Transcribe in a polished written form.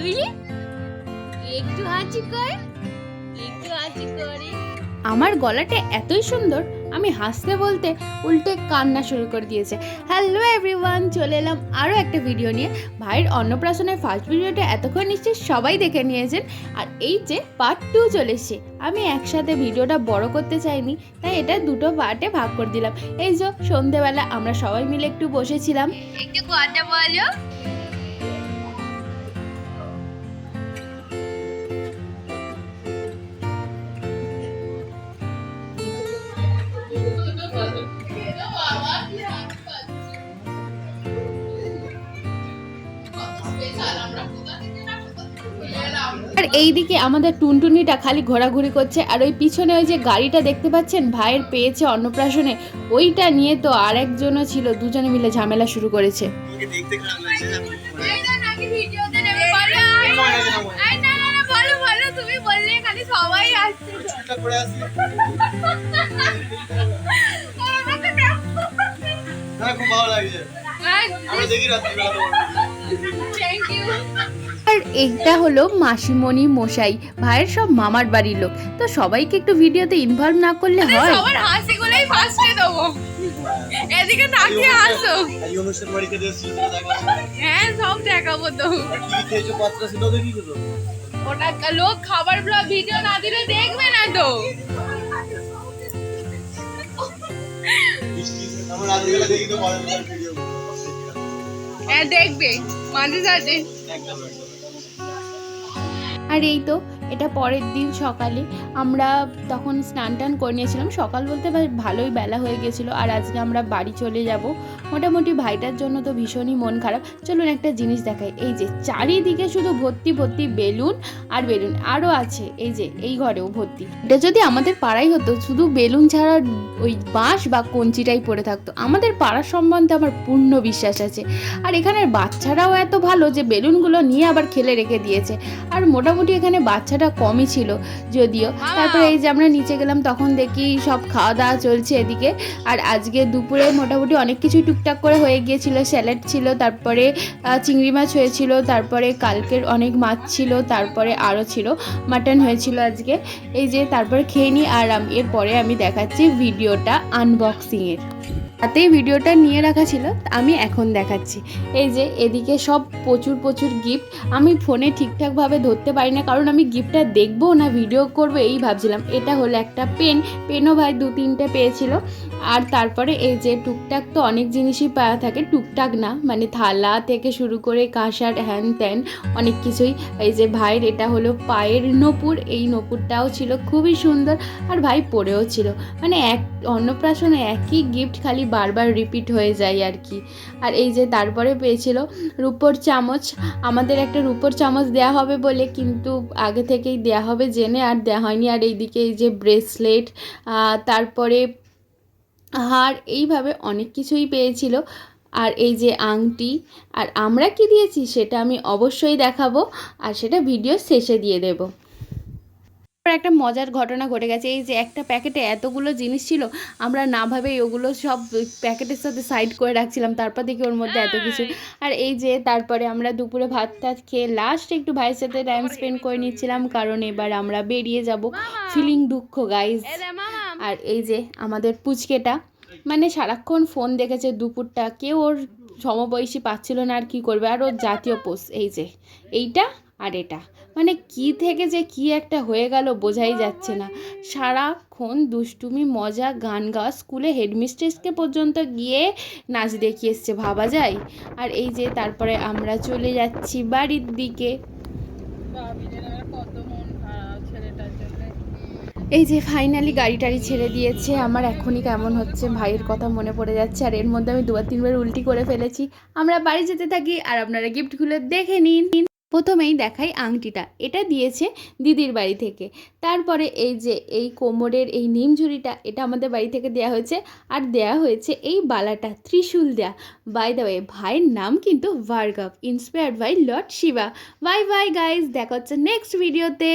বুঝলি? একটু হাঁচি কর, একটু হাঁচি করে। আমার গলাটা এতই সুন্দর, আমি হাসতে বলতে উল্টে কান্না শুরু করে দিয়েছে। হ্যালো এভরিওয়ান, চলে এলাম আরও একটা ভিডিও নিয়ে। ভাইয়ের অন্নপ্রাশনের ফার্স্ট ভিডিওটা এতক্ষণ নিশ্চয়ই সবাই দেখে নিয়েছেন, আর এই যে পার্ট 2 চলে এসছে। আমি একসাথে ভিডিওটা বড় করতে চাইনি, তাই এটা দুটো পার্টে ভাগ করে দিলাম। এই যে সন্ধেবেলা আমরা সবাই মিলে একটু বসেছিলাম। একটু কথা বলো। আর এইদিকে আমাদের টুনটুনিটা খালি ঘোরাঘুরি করছে, আর ওই পিছনে ওই যে গাড়িটা দেখতে পাচ্ছেন ভাইয়ের পেয়েছে অন্নপ্রাশনে, ওইটা নিয়ে তো আর একজনও ছিল, দুজনে মিলে ঝামেলা শুরু করেছে। তুমি বললে খালি সবাই আসছে। খুব ভালো লাগছে। আমরা দেখি রাত্রিবেলা। Thank you. আর এইটা হলো মাসিমণি মশাই, ভাইয়ের সব মামার বাড়ির লোক। তো সবাইকে একটু ভিডিওতে ইনভলভ না করলে হয়? সবার হাসিগুলোই ফার্স্টে দেবো, এদিকে তাকিয়ে হাসো। আজ অনুষ্ঠান বাড়িতে এসেছি, সেটা দেখাবো। হ্যাঁ, সব দেখাবো তো। কি খেয়েছো পাত্রা, সেটাও দেখি তো। ওটা লোক খাবার ব্লগ ভিডিও না দিলে দেখবে না তো। আমরা রাত্রিবেলা দেখি তো মজাদার ভিডিও। হ্যাঁ, দেখবে মাঝে সাঝে। একদম একদম। আর এই তো এটা পরের দিন সকালে আমরা তখন স্নান টান করে নিয়েছিলাম। সকাল বলতে ভালোই বেলা হয়ে গেছিলো, আর আজকে আমরা বাড়ি চলে যাব। মোটামুটি ভাইটার জন্য তো ভীষণই মন খারাপ। চলুন একটা জিনিস দেখাই। এই যে চারিদিকে শুধু ভর্তি ভর্তি বেলুন আর বেলুন, আরও আছে এই যে এই ঘরেও ভর্তি। এটা যদি আমাদের পাড়াই হতো, শুধু বেলুন ছাড়া ওই বাঁশ বা কঞ্চিটাই পড়ে থাকতো। আমাদের পাড়ার সম্বন্ধে আমার পূর্ণ বিশ্বাস আছে। আর এখানের বাচ্চারাও এত ভালো যে বেলুনগুলো নিয়ে আবার খেলে রেখে দিয়েছে। আর মোটামুটি এখানে বাচ্চাটা কমই ছিল যদিও। তারপরে এই যে আমরা নিচে গেলাম, তখন দেখি সব খাওয়া দাওয়া চলছে এদিকে। আর আজকে দুপুরে মোটামুটি অনেক কিছুই টুকটাক করে হয়ে গিয়েছিল। স্যালাড ছিল, তারপরে চিংড়ি মাছ হয়েছিল, তারপরে কালকের অনেক মাছ ছিল, তারপরে আরও ছিল মাটন হয়েছিল আজকে। এই যে তারপরে খেয়ে নিই, আর এরপরে আমি দেখাচ্ছি ভিডিওটা আনবক্সিংয়ের। তাতেই ভিডিওটা নিয়ে রাখা ছিল, আমি এখন দেখাচ্ছি। এই যে এদিকে সব প্রচুর প্রচুর গিফট। আমি ফোনে ঠিকঠাকভাবে ধরতে পারি না, কারণ আমি গিফটটা দেখবো না ভিডিও করবো এই ভাবছিলাম। এটা হলো একটা পেনও ভাই 2-3টে পেয়েছিল। আর তারপরে এই যে টুকটাক তো অনেক জিনিসই পাওয়া থাকে, টুকটাক না মানে থালা থেকে শুরু করে কাঁসার হ্যান ত্যান অনেক কিছুই। এই যে ভাইয়ের এটা হলো পায়ের নূপুর, এই নূপুরটাও ছিল খুবই সুন্দর, আর ভাই পরেও ছিল। মানে অন্নপ্রাশনে একই গিফট খালি বারবার রিপিট হয়ে যায় আর কি। আর এই যে তারপরে পেয়েছিল রূপোর চামচ। আমাদের একটা রূপোর চামচ দেয়া হবে বলে, কিন্তু আগে থেকেই দেয়া হবে জেনে আর দেওয়া হয়নি। আর এইদিকে এই যে ব্রেসলেট, তারপরে হার, এইভাবে অনেক কিছুই পেয়েছিল। আর এই যে আংটি। আর আমরা কি দিয়েছি সেটা আমি অবশ্যই দেখাবো, আর সেটা ভিডিও শেষে দিয়ে দেবো। একটা মজার ঘটনা ঘটে গেছে। এই যে একটা প্যাকেটে এতগুলো জিনিস ছিল, আমরা না ভাবেই ওগুলো সব প্যাকেটের সাথে সাইড করে রাখছিলাম, তারপর দেখি ওর মধ্যে এত কিছু। আর এই যে তারপরে আমরা দুপুরে ভাত টাত খেয়ে লাস্ট একটু ভাইয়ের সাথে টাইম স্পেন্ড করে নিচ্ছিলাম, কারণ এবার আমরা বেরিয়ে যাব। ফিলিং দুঃখ গাইজ। আর এই যে আমাদের পুচকেটা মানে সারাক্ষণ ফোন দেখেছে দুপুরটা, কেউ ওর সমবয়সী পাচ্ছিল না, আর কি করবে। আর ওর জাতীয় পোষ এই যে এইটা আর এটা, মানে কি থেকে যে কি একটা হয়ে গেল বোঝাই যাচ্ছে না। সারাক্ষণ দুষ্টুমি মজা গান গাওয়া, স্কুলে হেডমিস্ট্রেসকে পর্যন্ত গিয়ে নাচ দেখিয়ে এসছে, ভাবা যায়। আর এই যে তারপরে আমরা চলে যাচ্ছি বাড়ির দিকে। এই যে ফাইনালি গাড়ি টাড়ি ছেড়ে দিয়েছে। আমার এখনই কেমন হচ্ছে, ভাইয়ের কথা মনে পড়ে যাচ্ছে, আর এর মধ্যে আমি 2-3বার উল্টি করে ফেলেছি। আমরা বাড়ি যেতে থাকি, আর আপনারা গিফটগুলো দেখে নিন। প্রথমেই দেখাই আংটিটা, এটা দিয়েছে দিদির বাড়ি থেকে। তারপরে এই যে এই কোমরের এই নিমঝুড়িটা, এটা আমাদের বাড়ি থেকে দেয়া হয়েছে। আর দেয়া হয়েছে এই বালাটা, ত্রিশূল দেয়া। বাই দ্য ওয়ে ভাইয়ের নাম কিন্তু Bhargav, inspired by lord Shiva. Bye bye guys, দেখা হচ্ছে নেক্সট ভিডিওতে।